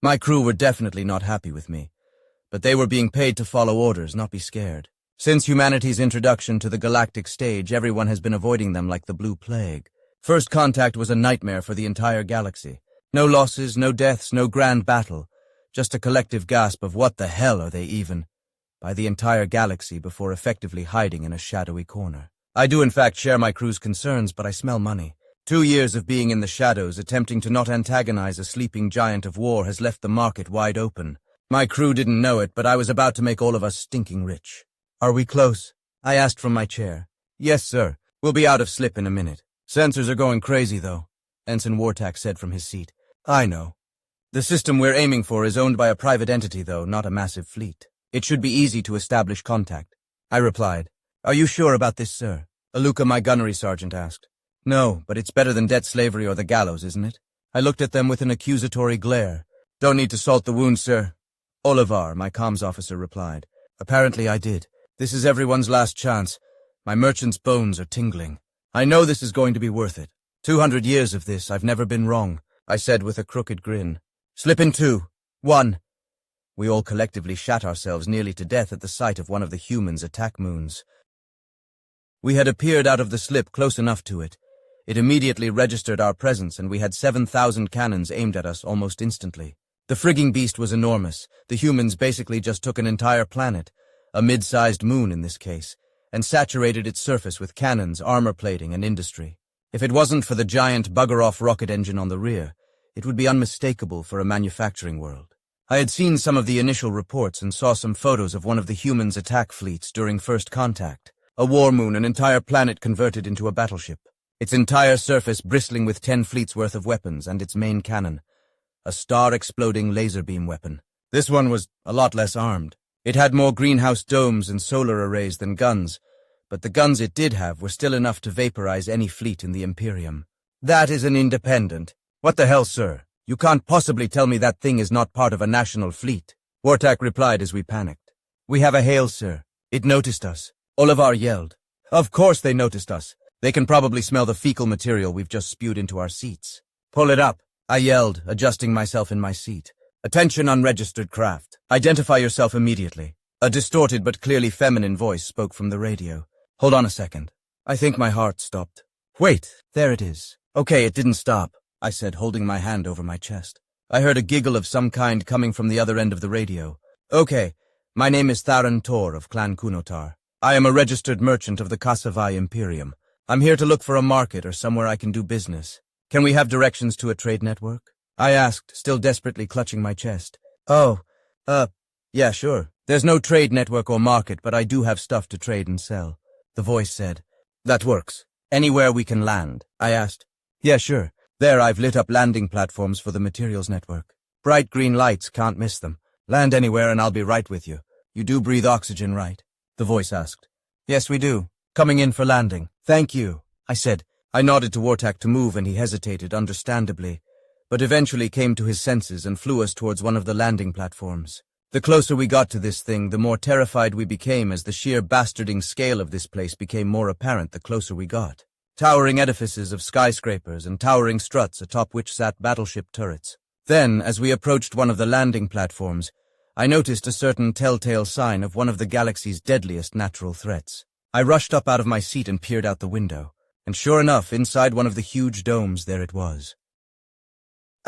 My crew were definitely not happy with me, but they were being paid to follow orders, not be scared. Since humanity's introduction to the galactic stage, everyone has been avoiding them like the Blue Plague. First contact was a nightmare for the entire galaxy. No losses, no deaths, no grand battle. Just a collective gasp of what the hell are they even? By the entire galaxy before effectively hiding in a shadowy corner. I do in fact share my crew's concerns, but I smell money. 2 years of being in the shadows, attempting to not antagonize a sleeping giant of war has left the market wide open. My crew didn't know it, but I was about to make all of us stinking rich. Are we close? I asked from my chair. Yes, sir. We'll be out of slip in a minute. Sensors are going crazy, though, Ensign Wartak said from his seat. I know. The system we're aiming for is owned by a private entity, though, not a massive fleet. It should be easy to establish contact. I replied. Are you sure about this, sir? Aluka, my gunnery sergeant, asked. No, but it's better than debt slavery or the gallows, isn't it? I looked at them with an accusatory glare. Don't need to salt the wound, sir. Olivar, my comms officer, replied. Apparently I did. This is everyone's last chance. My merchant's bones are tingling. I know this is going to be worth it. 200 years of this, I've never been wrong, I said with a crooked grin. Slip in 2. 1. We all collectively shat ourselves nearly to death at the sight of one of the humans' attack moons. We had appeared out of the slip close enough to it. It immediately registered our presence, and we had 7,000 cannons aimed at us almost instantly. The frigging beast was enormous. The humans basically just took an entire planet, a mid-sized moon in this case, and saturated its surface with cannons, armor plating, and industry. If it wasn't for the giant bugger-off rocket engine on the rear, it would be unmistakable for a manufacturing world. I had seen some of the initial reports and saw some photos of one of the humans' attack fleets during first contact. A war moon, an entire planet converted into a battleship. Its entire surface bristling with 10 fleets worth of weapons and its main cannon. A star-exploding laser beam weapon. This one was a lot less armed. It had more greenhouse domes and solar arrays than guns, but the guns it did have were still enough to vaporize any fleet in the Imperium. That is an independent. What the hell, sir? You can't possibly tell me that thing is not part of a national fleet. Wartak replied as we panicked. We have a hail, sir. It noticed us. Olivar yelled. Of course they noticed us. They can probably smell the fecal material we've just spewed into our seats. Pull it up, I yelled, adjusting myself in my seat. Attention, unregistered craft. Identify yourself immediately. A distorted but clearly feminine voice spoke from the radio. Hold on a second. I think my heart stopped. Wait, there it is. Okay, it didn't stop, I said, holding my hand over my chest. I heard a giggle of some kind coming from the other end of the radio. Okay, my name is Tharan Tor of Clan Kunotar. I am a registered merchant of the SciFi Imperium. I'm here to look for a market or somewhere I can do business. Can we have directions to a trade network? I asked, still desperately clutching my chest. Yeah, sure. There's no trade network or market, but I do have stuff to trade and sell. The voice said. That works. Anywhere we can land? I asked. Yeah, sure. There I've lit up landing platforms for the materials network. Bright green lights, can't miss them. Land anywhere and I'll be right with you. You do breathe oxygen, right? The voice asked. Yes, we do. Coming in for landing. Thank you, I said. I nodded to Wartak to move and he hesitated, understandably, but eventually came to his senses and flew us towards one of the landing platforms. The closer we got to this thing, the more terrified we became as the sheer bastarding scale of this place became more apparent the closer we got. Towering edifices of skyscrapers and towering struts atop which sat battleship turrets. Then, as we approached one of the landing platforms, I noticed a certain telltale sign of one of the galaxy's deadliest natural threats. I rushed up out of my seat and peered out the window, and sure enough, inside one of the huge domes, there it was.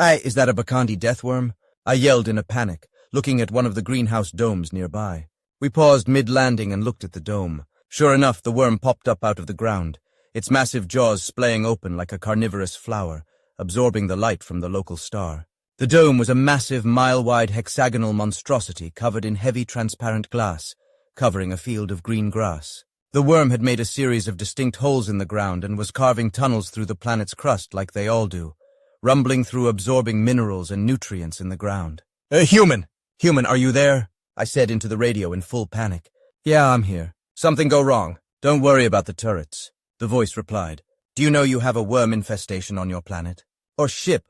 Is that a Bakandi Deathworm? I yelled in a panic, looking at one of the greenhouse domes nearby. We paused mid-landing and looked at the dome. Sure enough, the worm popped up out of the ground, its massive jaws splaying open like a carnivorous flower, absorbing the light from the local star. The dome was a massive, mile-wide hexagonal monstrosity covered in heavy transparent glass, covering a field of green grass. The worm had made a series of distinct holes in the ground and was carving tunnels through the planet's crust like they all do, rumbling through absorbing minerals and nutrients in the ground. Human! Human, are you there? I said into the radio in full panic. Yeah, I'm here. Something go wrong. Don't worry about the turrets. The voice replied. Do you know you have a worm infestation on your planet? Or ship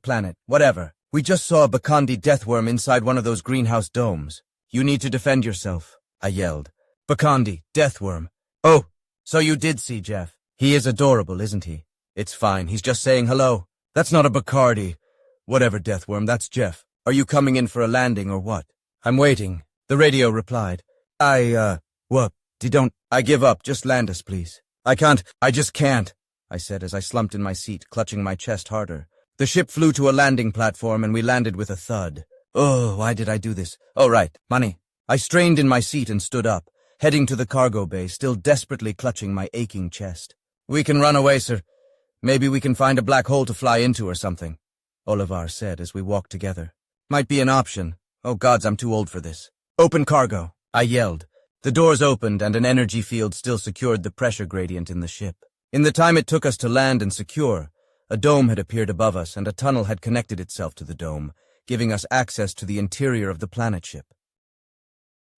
planet, whatever. We just saw a Bakandi Deathworm inside one of those greenhouse domes. You need to defend yourself, I yelled. Bakandi, Deathworm. Oh, so you did see Jeff. He is adorable, isn't he? It's fine, he's just saying hello. That's not a Bacardi. Whatever, Deathworm, that's Jeff. Are you coming in for a landing or what? I'm waiting. The radio replied. What? Don't. I give up. Just land us, please. I can't. I just can't, I said as I slumped in my seat, clutching my chest harder. The ship flew to a landing platform and we landed with a thud. Oh, why did I do this? Oh, right. Money. I strained in my seat and stood up, heading to the cargo bay, still desperately clutching my aching chest. We can run away, sir. Maybe we can find a black hole to fly into or something, Oliver said as we walked together. Might be an option. Oh gods, I'm too old for this. Open cargo, I yelled. The doors opened and an energy field still secured the pressure gradient in the ship. In the time it took us to land and secure, a dome had appeared above us and a tunnel had connected itself to the dome, giving us access to the interior of the planet ship.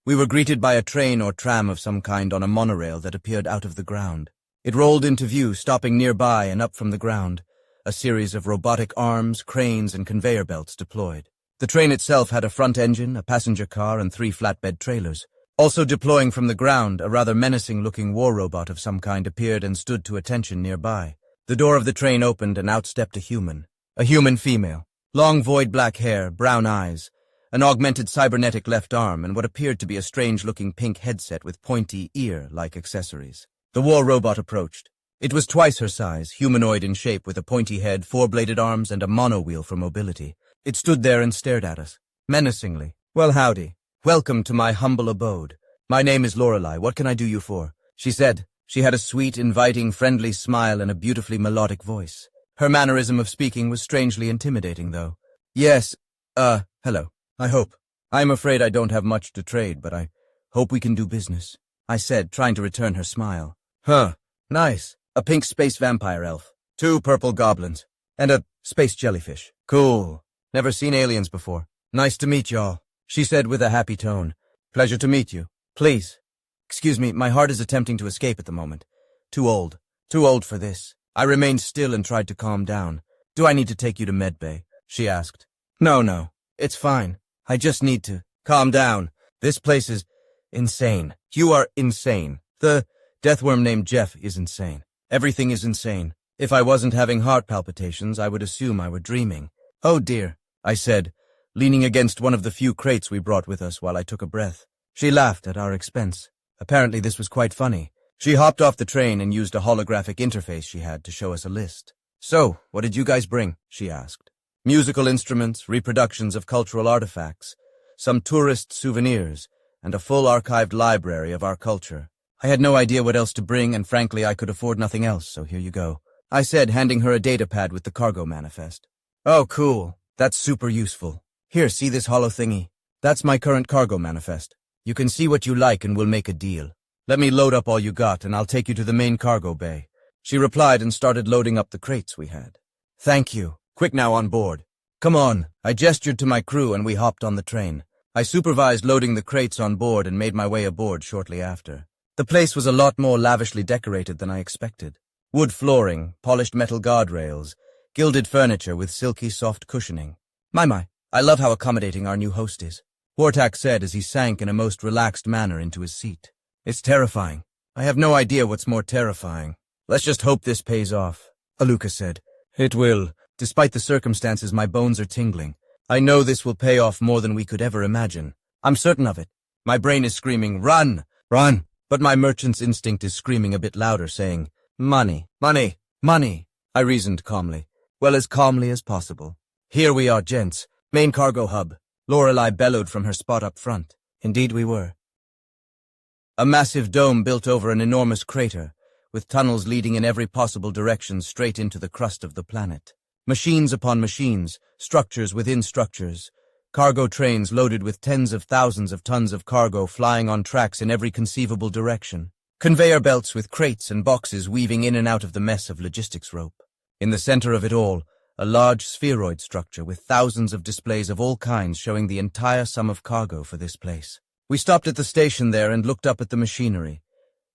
We were greeted by a train or tram of some kind on a monorail that appeared out of the ground. It rolled into view, stopping nearby and up from the ground, a series of robotic arms, cranes, and conveyor belts deployed. The train itself had a front engine, a passenger car, and 3 flatbed trailers. Also deploying from the ground, a rather menacing-looking war robot of some kind appeared and stood to attention nearby. The door of the train opened and out stepped a human female. Long void black hair, brown eyes, an augmented cybernetic left arm, and what appeared to be a strange-looking pink headset with pointy, ear-like accessories. The war robot approached. It was twice her size, humanoid in shape with a pointy head, 4-bladed arms, and a monowheel for mobility. It stood there and stared at us, menacingly. Well, howdy. Welcome to my humble abode. My name is Lorelei. What can I do you for? She said. She had a sweet, inviting, friendly smile and a beautifully melodic voice. Her mannerism of speaking was strangely intimidating, though. Yes, hello. I hope. I'm afraid I don't have much to trade, but I hope we can do business, I said, trying to return her smile. Huh, nice. A pink space vampire elf, 2 purple goblins, and a space jellyfish. Cool. Never seen aliens before. Nice to meet y'all, she said with a happy tone. Pleasure to meet you. Please. Excuse me, my heart is attempting to escape at the moment. Too old for this. I remained still and tried to calm down. Do I need to take you to medbay? She asked. No, it's fine. I just need to calm down. This place is insane. You are insane. The Deathworm named Jeff is insane. Everything is insane. If I wasn't having heart palpitations, I would assume I were dreaming. Oh dear, I said, leaning against one of the few crates we brought with us while I took a breath. She laughed at our expense. Apparently this was quite funny. She hopped off the train and used a holographic interface she had to show us a list. So, what did you guys bring? She asked. Musical instruments, reproductions of cultural artifacts, some tourist souvenirs, and a full archived library of our culture. I had no idea what else to bring, and frankly I could afford nothing else, so here you go, I said, handing her a datapad with the cargo manifest. Oh, cool. That's super useful. Here, see this hollow thingy? That's my current cargo manifest. You can see what you like and we'll make a deal. Let me load up all you got and I'll take you to the main cargo bay. She replied and started loading up the crates we had. Thank you. Quick now on board. Come on. I gestured to my crew and we hopped on the train. I supervised loading the crates on board and made my way aboard shortly after. The place was a lot more lavishly decorated than I expected. Wood flooring, polished metal guardrails, gilded furniture with silky soft cushioning. My, I love how accommodating our new host is, Wartak said as he sank in a most relaxed manner into his seat. It's terrifying. I have no idea what's more terrifying. Let's just hope this pays off, Aluka said. It will. Despite the circumstances, my bones are tingling. I know this will pay off more than we could ever imagine. I'm certain of it. My brain is screaming, run, run. But my merchant's instinct is screaming a bit louder, saying, money, money, money. I reasoned calmly. Well, as calmly as possible. Here we are, gents. Main cargo hub. Lorelei bellowed from her spot up front. Indeed we were. A massive dome built over an enormous crater, with tunnels leading in every possible direction straight into the crust of the planet. Machines upon machines, structures within structures, cargo trains loaded with tens of thousands of tons of cargo flying on tracks in every conceivable direction. Conveyor belts with crates and boxes weaving in and out of the mess of logistics rope. In the center of it all, a large spheroid structure with thousands of displays of all kinds showing the entire sum of cargo for this place. We stopped at the station there and looked up at the machinery,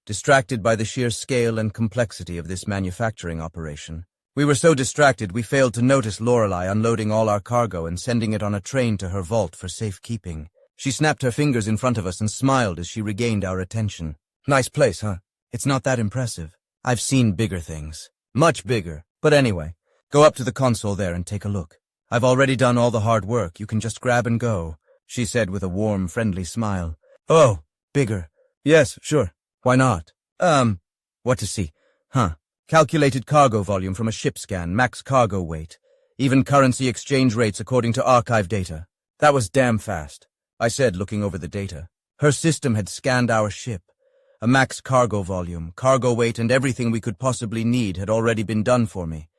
distracted by the sheer scale and complexity of this manufacturing operation. We were so distracted we failed to notice Lorelei unloading all our cargo and sending it on a train to her vault for safekeeping. She snapped her fingers in front of us and smiled as she regained our attention. Nice place, huh? It's not that impressive. I've seen bigger things. Much bigger. But anyway, go up to the console there and take a look. I've already done all the hard work. You can just grab and go, she said with a warm, friendly smile. Oh, bigger. Yes, sure. Why not? What to see? Calculated cargo volume from a ship scan, max cargo weight. Even currency exchange rates according to archive data. That was damn fast, I said, looking over the data. Her system had scanned our ship. A max cargo volume, cargo weight, and everything we could possibly need had already been done for me,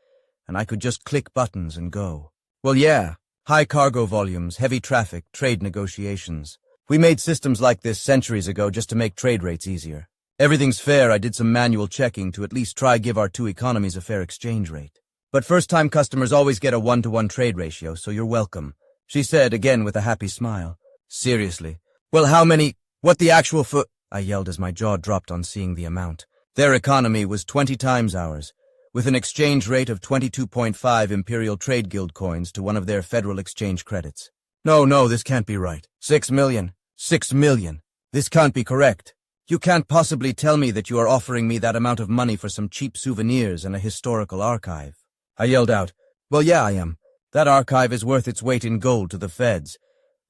and I could just click buttons and go. Well, yeah, high cargo volumes, heavy traffic, trade negotiations. We made systems like this centuries ago just to make trade rates easier. Everything's fair. I did some manual checking to at least try give our two economies a fair exchange rate. But first-time customers always get a 1-to-1 trade ratio, so you're welcome, she said, again with a happy smile. Seriously. Well, how many? What the actual I yelled as my jaw dropped on seeing the amount. Their economy was 20 times ours, with an exchange rate of 22.5 Imperial Trade Guild coins to one of their federal exchange credits. No, this can't be right. 6 million. 6 million. This can't be correct. You can't possibly tell me that you are offering me that amount of money for some cheap souvenirs and a historical archive. I yelled out, well, yeah, I am. That archive is worth its weight in gold to the feds.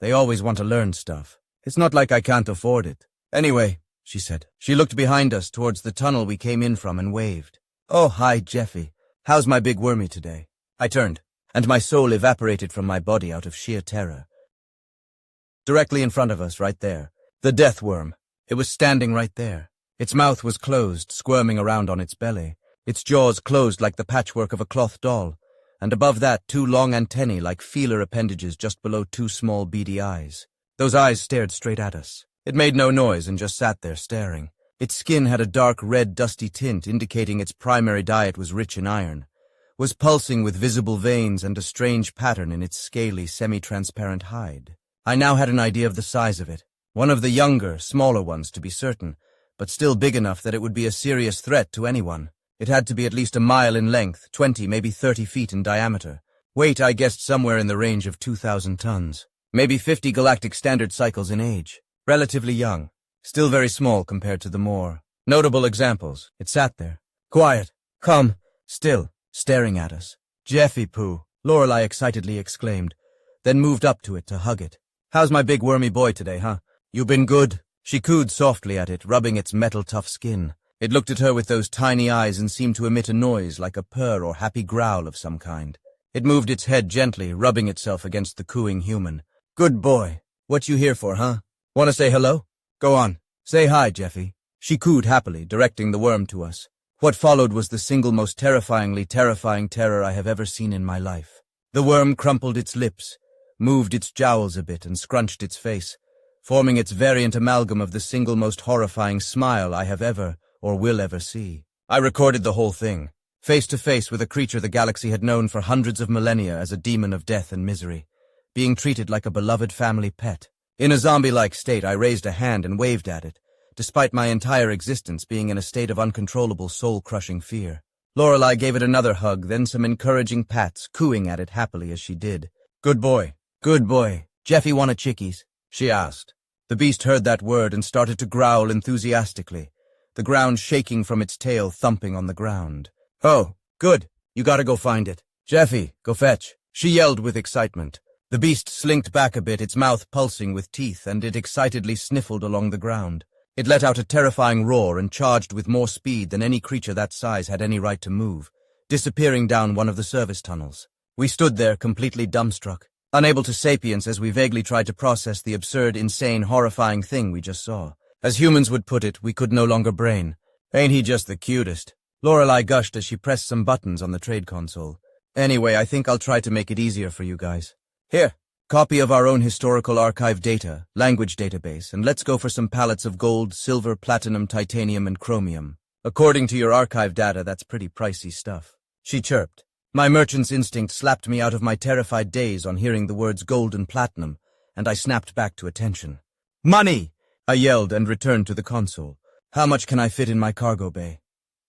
They always want to learn stuff. It's not like I can't afford it. Anyway, she said. She looked behind us towards the tunnel we came in from and waved. Oh, hi, Jeffy. How's my big wormy today? I turned, and my soul evaporated from my body out of sheer terror. Directly in front of us, right there, the Deathworm. It was standing right there. Its mouth was closed, squirming around on its belly. Its jaws closed like the patchwork of a cloth doll, and above that 2 long antennae like feeler appendages just below 2 small beady eyes. Those eyes stared straight at us. It made no noise and just sat there staring. Its skin had a dark red dusty tint indicating its primary diet was rich in iron, was pulsing with visible veins and a strange pattern in its scaly, semi-transparent hide. I now had an idea of the size of it. One of the younger, smaller ones to be certain, but still big enough that it would be a serious threat to anyone. It had to be at least a mile in length, 20, maybe 30 feet in diameter. Weight I guessed somewhere in the range of 2,000 tons. Maybe 50 galactic standard cycles in age. Relatively young. Still very small compared to the more notable examples. It sat there. Quiet. Calm. Still. Staring at us. Jeffy poo, Lorelei excitedly exclaimed, then moved up to it to hug it. How's my big wormy boy today, huh? You been good? She cooed softly at it, rubbing its metal-tough skin. It looked at her with those tiny eyes and seemed to emit a noise like a purr or happy growl of some kind. It moved its head gently, rubbing itself against the cooing human. Good boy. What you here for, huh? Want to say hello? Go on. Say hi, Jeffy. She cooed happily, directing the worm to us. What followed was the single most terrifying terror I have ever seen in my life. The worm crumpled its lips, moved its jowls a bit, and scrunched its face, forming its variant amalgam of the single most horrifying smile I have ever or will ever see. I recorded the whole thing, face to face with a creature the galaxy had known for hundreds of millennia as a demon of death and misery, being treated like a beloved family pet. In a zombie-like state, I raised a hand and waved at it, despite my entire existence being in a state of uncontrollable soul-crushing fear. Lorelei gave it another hug, then some encouraging pats, cooing at it happily as she did. Good boy. Good boy. Jeffy wanna chickies? She asked. The beast heard that word and started to growl enthusiastically, the ground shaking from its tail thumping on the ground. Oh, good. You gotta go find it. Jeffy, go fetch. She yelled with excitement. The beast slinked back a bit, its mouth pulsing with teeth, and it excitedly sniffled along the ground. It let out a terrifying roar and charged with more speed than any creature that size had any right to move, disappearing down one of the service tunnels. We stood there, completely dumbstruck, unable to sapience as we vaguely tried to process the absurd, insane, horrifying thing we just saw. As humans would put it, we could no longer brain. Ain't he just the cutest? Lorelei gushed as she pressed some buttons on the trade console. Anyway, I think I'll try to make it easier for you guys. Here, copy of our own historical archive data, language database, and let's go for some pallets of gold, silver, platinum, titanium, and chromium. According to your archive data, that's pretty pricey stuff. She chirped. My merchant's instinct slapped me out of my terrified daze on hearing the words gold and platinum, and I snapped back to attention. Money! I yelled and returned to the console. How much can I fit in my cargo bay?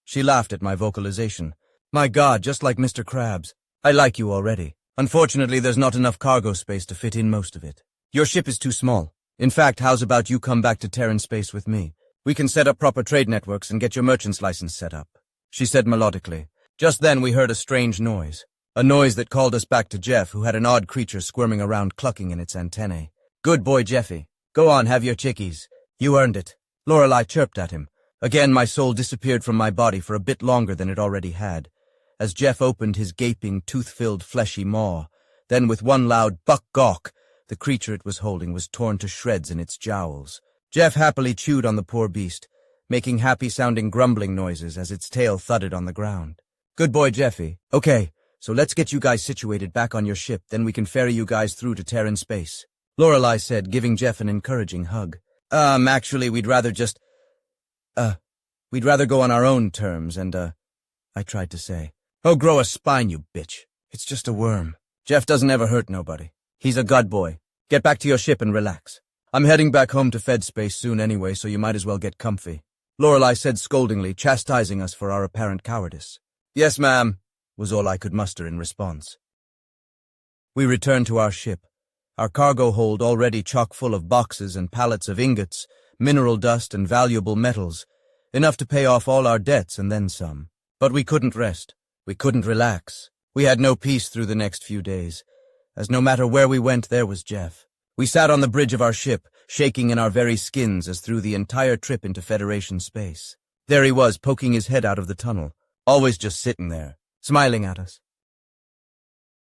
She laughed at my vocalization. My God, just like Mr. Krabs. I like you already. Unfortunately, there's not enough cargo space to fit in most of it. Your ship is too small. In fact, how's about you come back to Terran space with me? We can set up proper trade networks and get your merchant's license set up, she said melodically. Just then we heard a strange noise. A noise that called us back to Jeff, who had an odd creature squirming around clucking in its antennae. Good boy, Jeffy. Go on, have your chickies. You earned it. Lorelei chirped at him. Again, my soul disappeared from my body for a bit longer than it already had, as Jeff opened his gaping, tooth-filled, fleshy maw. Then, with one loud buck-gawk, the creature it was holding was torn to shreds in its jowls. Jeff happily chewed on the poor beast, making happy-sounding grumbling noises as its tail thudded on the ground. Good boy, Jeffy. Okay, so let's get you guys situated back on your ship, then we can ferry you guys through to Terran space, Lorelei said, giving Jeff an encouraging hug. Actually, we'd rather go on our own terms and, I tried to say. Oh, grow a spine, you bitch. It's just a worm. Jeff doesn't ever hurt nobody. He's a god boy. Get back to your ship and relax. I'm heading back home to Fed space soon anyway, so you might as well get comfy, Lorelei said scoldingly, chastising us for our apparent cowardice. Yes, ma'am, was all I could muster in response. We returned to our ship, our cargo hold already chock full of boxes and pallets of ingots, mineral dust, and valuable metals, enough to pay off all our debts and then some. But we couldn't rest. We couldn't relax. We had no peace through the next few days, as no matter where we went, there was Jeff. We sat on the bridge of our ship, shaking in our very skins as through the entire trip into Federation space. There he was, poking his head out of the tunnel, always just sitting there, smiling at us.